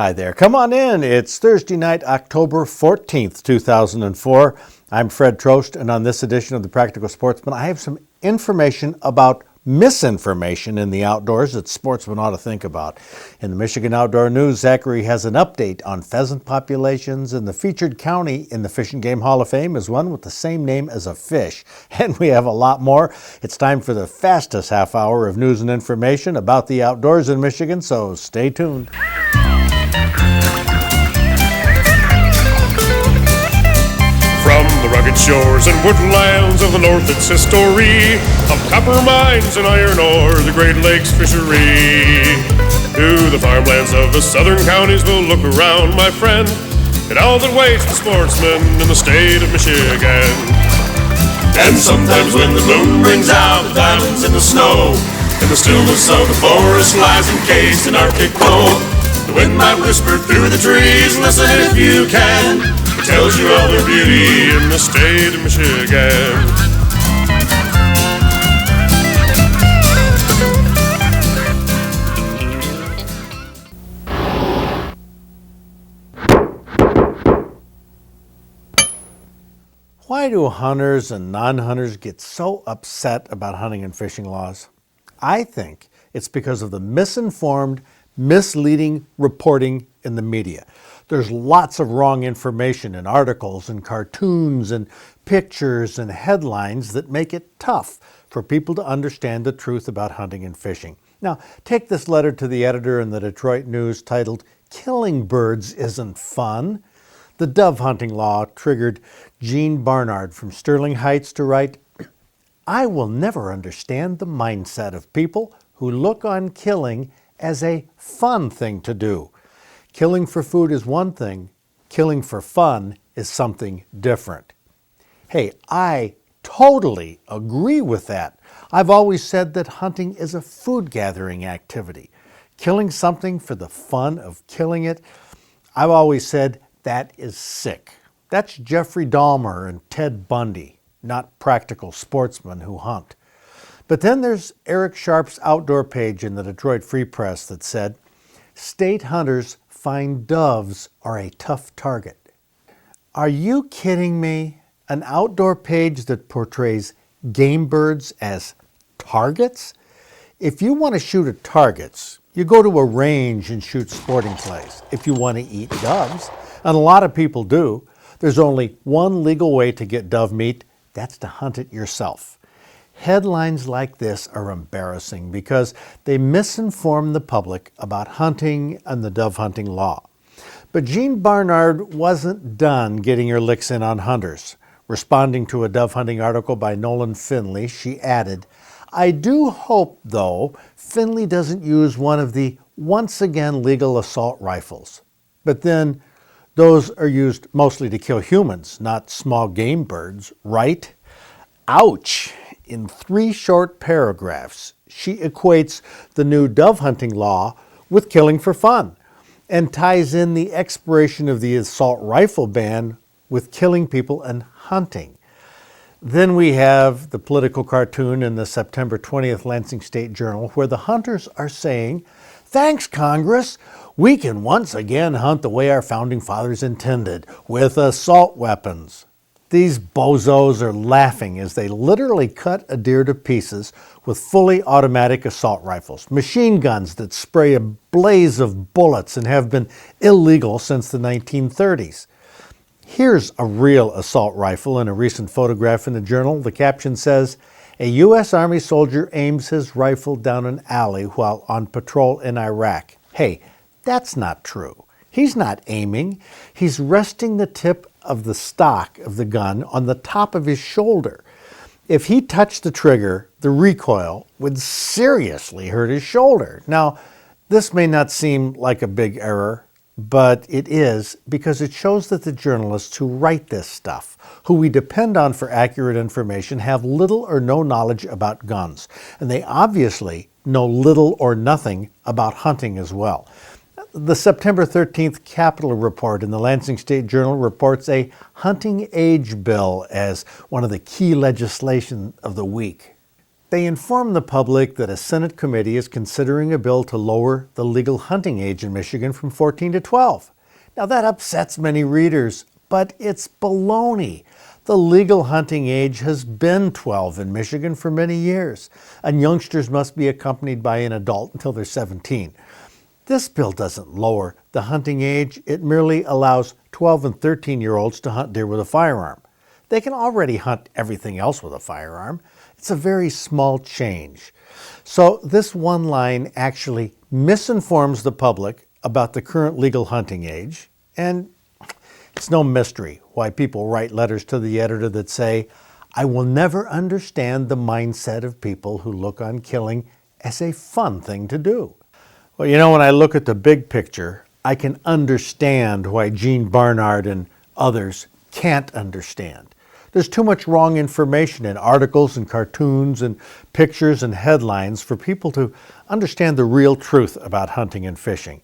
Hi there. Come on in. It's Thursday night, October 14th, 2004. I'm Fred Trost, and on this edition of The Practical Sportsman, I have some information about misinformation in the outdoors that sportsmen ought to think about. In the Michigan Outdoor News, Zachary has an update on pheasant populations, and the featured county in the Fish and Game Hall of Fame is one with the same name as a fish. And we have a lot more. It's time for the fastest half hour of news and information about the outdoors in Michigan, so stay tuned. From the rugged shores and woodlands of the north, it's history of copper mines and iron ore, the Great Lakes fishery. To the farmlands of the southern counties we'll look around, my friend, at all that waits the sportsman in the state of Michigan. And sometimes when the moon brings out the diamonds in the snow, and the stillness of the forest lies encased in Arctic cold, the wind might whisper through the trees, listen if you can. It tells you all the beauty in the state of Michigan. Why do hunters and non-hunters get so upset about hunting and fishing laws? I think it's because of the misinformed, misleading reporting in the media. There's lots of wrong information in articles and cartoons and pictures and headlines that make it tough for people to understand the truth about hunting and fishing. Now, take this letter to the editor in the Detroit News titled, "Killing Birds Isn't Fun." The dove hunting law triggered Gene Barnard from Sterling Heights to write, "I will never understand the mindset of people who look on killing as a fun thing to do. Killing for food is one thing, killing for fun is something different." Hey, I totally agree with that. I've always said that hunting is a food gathering activity. Killing something for the fun of killing it, I've always said that is sick. That's Jeffrey Dahmer and Ted Bundy, not practical sportsmen who hunt. But then there's Eric Sharp's outdoor page in the Detroit Free Press that said, "State hunters find doves are a tough target." Are you kidding me? An outdoor page that portrays game birds as targets? If you want to shoot at targets, you go to a range and shoot sporting clays. If you want to eat doves, and a lot of people do, there's only one legal way to get dove meat, that's to hunt it yourself. Headlines like this are embarrassing because they misinform the public about hunting and the dove hunting law. But Gene Barnard wasn't done getting her licks in on hunters. Responding to a dove hunting article by Nolan Finley, she added, "I do hope, though, Finley doesn't use one of the once again legal assault rifles. But then, those are used mostly to kill humans, not small game birds, right?" Ouch! In 3 short paragraphs, she equates the new dove hunting law with killing for fun and ties in the expiration of the assault rifle ban with killing people and hunting. Then we have the political cartoon in the September 20th Lansing State Journal where the hunters are saying, "Thanks, Congress, we can once again hunt the way our founding fathers intended, with assault weapons." These bozos are laughing as they literally cut a deer to pieces with fully automatic assault rifles, machine guns that spray a blaze of bullets and have been illegal since the 1930s. Here's a real assault rifle in a recent photograph in the Journal. The caption says, "A U.S. Army soldier aims his rifle down an alley while on patrol in Iraq." Hey, that's not true. He's not aiming. He's resting the tip of the stock of the gun on the top of his shoulder. If he touched the trigger, the recoil would seriously hurt his shoulder. Now, this may not seem like a big error, but it is because it shows that the journalists who write this stuff, who we depend on for accurate information, have little or no knowledge about guns. And they obviously know little or nothing about hunting as well. The September 13th Capitol Report in the Lansing State Journal reports a hunting age bill as one of the key legislation of the week. They inform the public that a Senate committee is considering a bill to lower the legal hunting age in Michigan from 14 to 12. Now that upsets many readers, but it's baloney. The legal hunting age has been 12 in Michigan for many years, and youngsters must be accompanied by an adult until they're 17. This bill doesn't lower the hunting age, it merely allows 12 and 13-year-olds to hunt deer with a firearm. They can already hunt everything else with a firearm. It's a very small change. So this one line actually misinforms the public about the current legal hunting age, and it's no mystery why people write letters to the editor that say, "I will never understand the mindset of people who look on killing as a fun thing to do." Well, you know, when I look at the big picture, I can understand why Gene Barnard and others can't understand. There's too much wrong information in articles and cartoons and pictures and headlines for people to understand the real truth about hunting and fishing.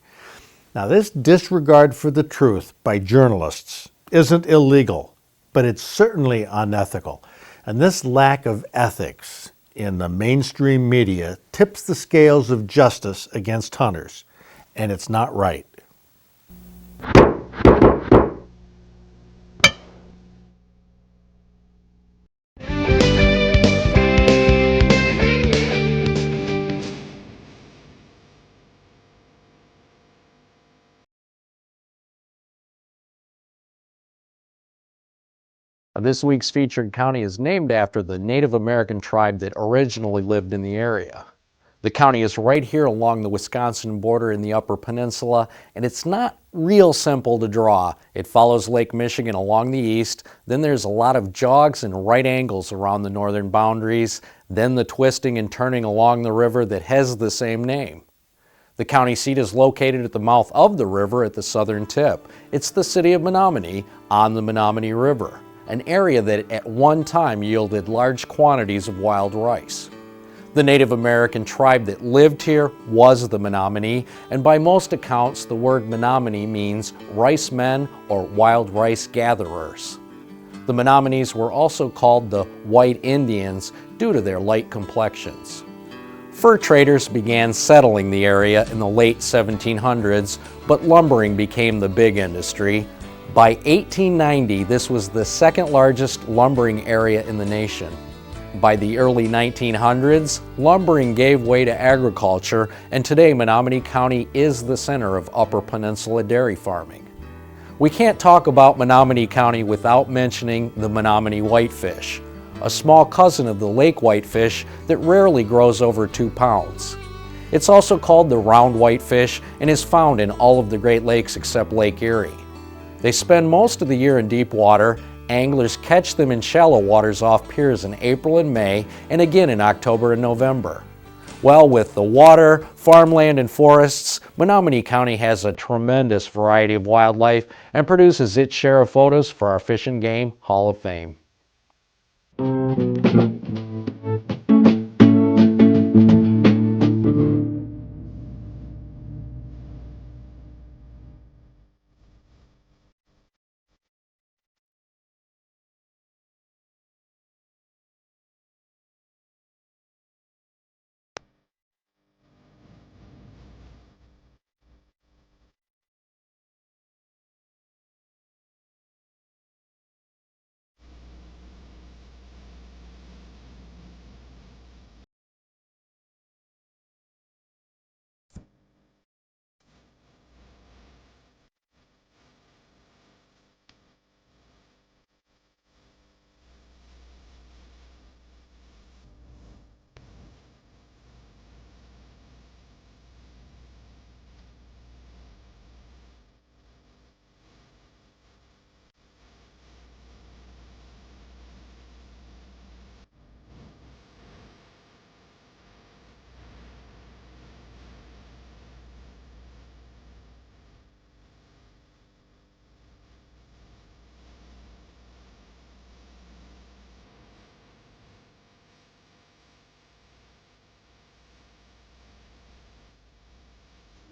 Now, this disregard for the truth by journalists isn't illegal, but it's certainly unethical. And this lack of ethics in the mainstream media tips the scales of justice against hunters, and it's not right. This week's featured county is named after the Native American tribe that originally lived in the area. The county is right here along the Wisconsin border in the Upper Peninsula, and it's not real simple to draw. It follows Lake Michigan along the east, then there's a lot of jogs and right angles around the northern boundaries, then the twisting and turning along the river that has the same name. The county seat is located at the mouth of the river at the southern tip. It's the city of Menominee on the Menominee River, an area that at one time yielded large quantities of wild rice. The Native American tribe that lived here was the Menominee, and by most accounts the word Menominee means rice men or wild rice gatherers. The Menominees were also called the White Indians due to their light complexions. Fur traders began settling the area in the late 1700s, but lumbering became the big industry. By 1890, this was the second largest lumbering area in the nation. By the early 1900s, lumbering gave way to agriculture, and today Menominee County is the center of Upper Peninsula dairy farming. We can't talk about Menominee County without mentioning the Menominee whitefish, a small cousin of the lake whitefish that rarely grows over 2 pounds. It's also called the round whitefish and is found in all of the Great Lakes except Lake Erie. They spend most of the year in deep water. Anglers catch them in shallow waters off piers in April and May, and again in October and November. Well, with the water, farmland, and forests, Menominee County has a tremendous variety of wildlife and produces its share of photos for our Fish and Game Hall of Fame.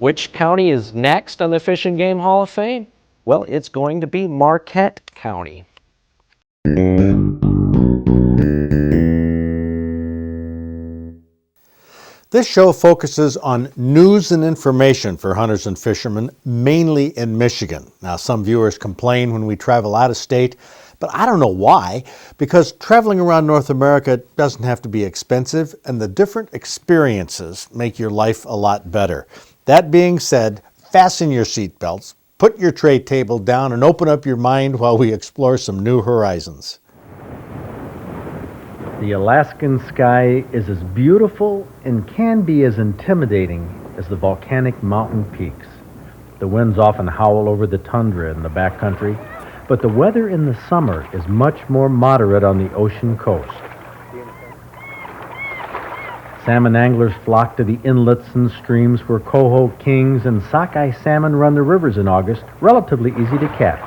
Which county is next on the Fish and Game Hall of Fame? Well, it's going to be Marquette County. This show focuses on news and information for hunters and fishermen, mainly in Michigan. Now, some viewers complain when we travel out of state, but I don't know why, because traveling around North America doesn't have to be expensive, and the different experiences make your life a lot better. That being said, fasten your seatbelts, put your tray table down, and open up your mind while we explore some new horizons. The Alaskan sky is as beautiful and can be as intimidating as the volcanic mountain peaks. The winds often howl over the tundra in the backcountry, but the weather in the summer is much more moderate on the ocean coast. Salmon anglers flock to the inlets and streams where coho, kings, and sockeye salmon run the rivers in August, relatively easy to catch.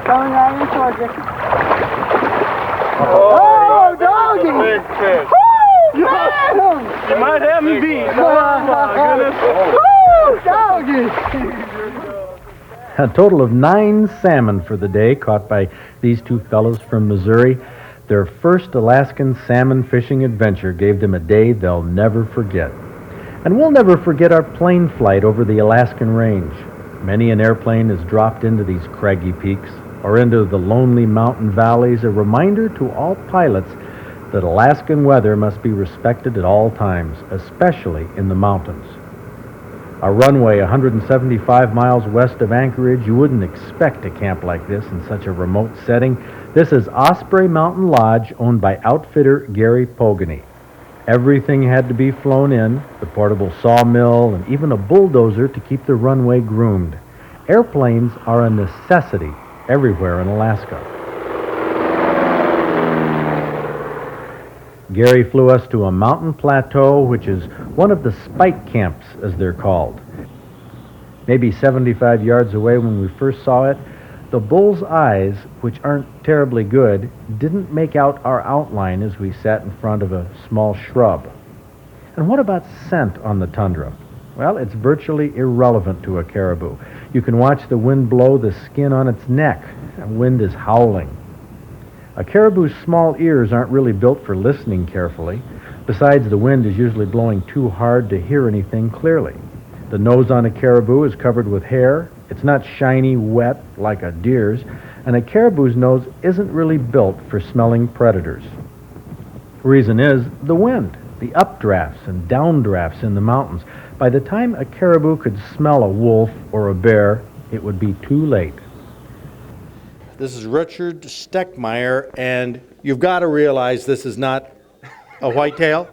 Going right in towards us. Oh, doggy! Big fish. Woo! Man! You might have me beat. Oh my goodness. Woo! Doggy! A total of 9 salmon for the day caught by these two fellows from Missouri. Their first Alaskan salmon fishing adventure gave them a day they'll never forget. And we'll never forget our plane flight over the Alaskan range. Many an airplane has dropped into these craggy peaks or into the lonely mountain valleys, a reminder to all pilots that Alaskan weather must be respected at all times, especially in the mountains. A runway 175 miles west of Anchorage, you wouldn't expect a camp like this in such a remote setting. This is Osprey Mountain Lodge, owned by outfitter Gary Pogany. Everything had to be flown in, the portable sawmill, and even a bulldozer to keep the runway groomed. Airplanes are a necessity everywhere in Alaska. Gary flew us to a mountain plateau, which is one of the spike camps, as they're called. Maybe 75 yards away when we first saw it, the bull's eyes, which aren't terribly good, didn't make out our outline as we sat in front of a small shrub. And what about scent on the tundra? Well, it's virtually irrelevant to a caribou. You can watch the wind blow the skin on its neck. The wind is howling. A caribou's small ears aren't really built for listening carefully. Besides, the wind is usually blowing too hard to hear anything clearly. The nose on a caribou is covered with hair. It's not shiny, wet like a deer's, and a caribou's nose isn't really built for smelling predators. The reason is the wind, the updrafts and downdrafts in the mountains. By the time a caribou could smell a wolf or a bear, it would be too late. This is Richard Steckmeyer, and you've got to realize this is not a whitetail.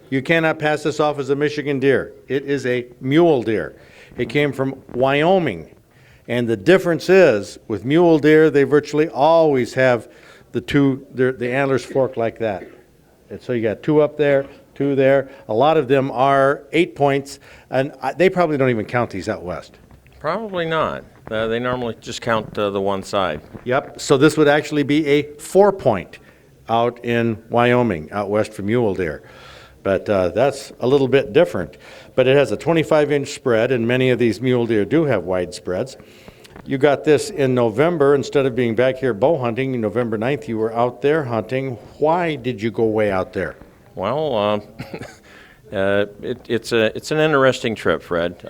You cannot pass this off as a Michigan deer. It is a mule deer. It came from Wyoming, and the difference is, with mule deer, they virtually always have the antlers forked like that. And so you got 2 up there, 2 there. A lot of them are 8 points, and they probably don't even count these out west. Probably not. They normally just count the one side. Yep, so this would actually be a 4-point out in Wyoming, out west from mule deer. But that's a little bit different. But it has a 25-inch spread, and many of these mule deer do have wide spreads. You got this in November. Instead of being back here bow hunting, November 9th, you were out there hunting. Why did you go way out there? Well, it's an interesting trip, Fred.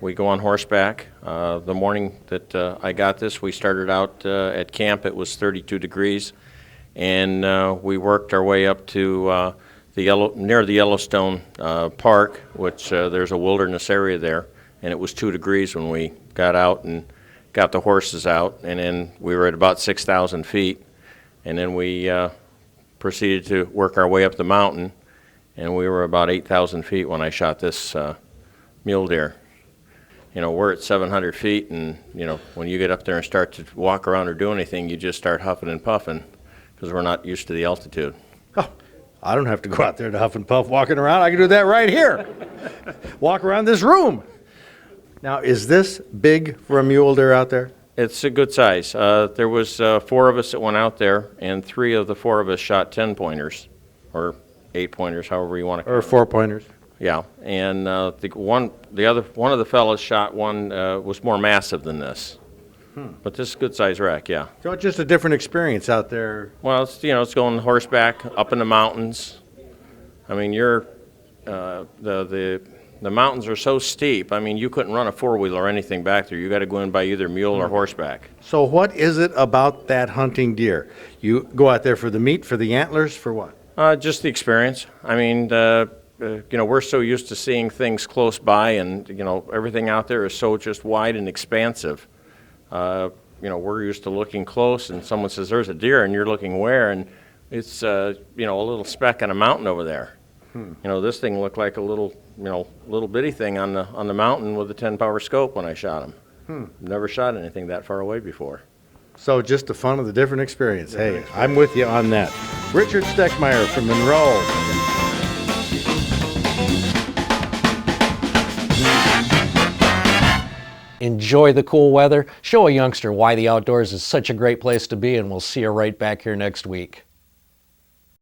We go on horseback. The morning that I got this, we started out at camp. It was 32 degrees, and we worked our way up to near the Yellowstone Park, which there's a wilderness area there, and it was 2 degrees when we got out and got the horses out, and then we were at about 6,000 feet, and then we proceeded to work our way up the mountain, and we were about 8,000 feet when I shot this mule deer. You know, we're at 700 feet, and, you know, when you get up there and start to walk around or do anything, you just start huffing and puffing because we're not used to the altitude. Oh, I don't have to go out there to huff and puff walking around. I can do that right here. Walk around this room. Now, is this big for a mule deer out there? It's a good size. There was 4 of us that went out there, and 3 of the 4 of us shot 10-pointers, or 8-pointers, however you want to call Or it. 4-pointers? Yeah, and one of the fellows shot one was more massive than this. But this is a good-sized rack, yeah. So it's just a different experience out there. Well, it's going horseback up in the mountains. I mean, the mountains are so steep. I mean, you couldn't run a four-wheeler or anything back there. You got to go in by either mule or horseback. So what is it about that hunting deer? You go out there for the meat, for the antlers, for what? Just the experience. I mean, we're so used to seeing things close by, and everything out there is so just wide and expansive. We're used to looking close, and someone says there's a deer, and you're looking where, and it's a little speck on a mountain over there. This thing looked like a little bitty thing on the mountain with a 10-power scope when I shot him. Never shot anything that far away before. So just the fun of the different experience. Hey, I'm with you on that. Richard Steckmeyer from Monroe. Enjoy the cool weather. Show a youngster why the outdoors is such a great place to be, and we'll see you right back here next week.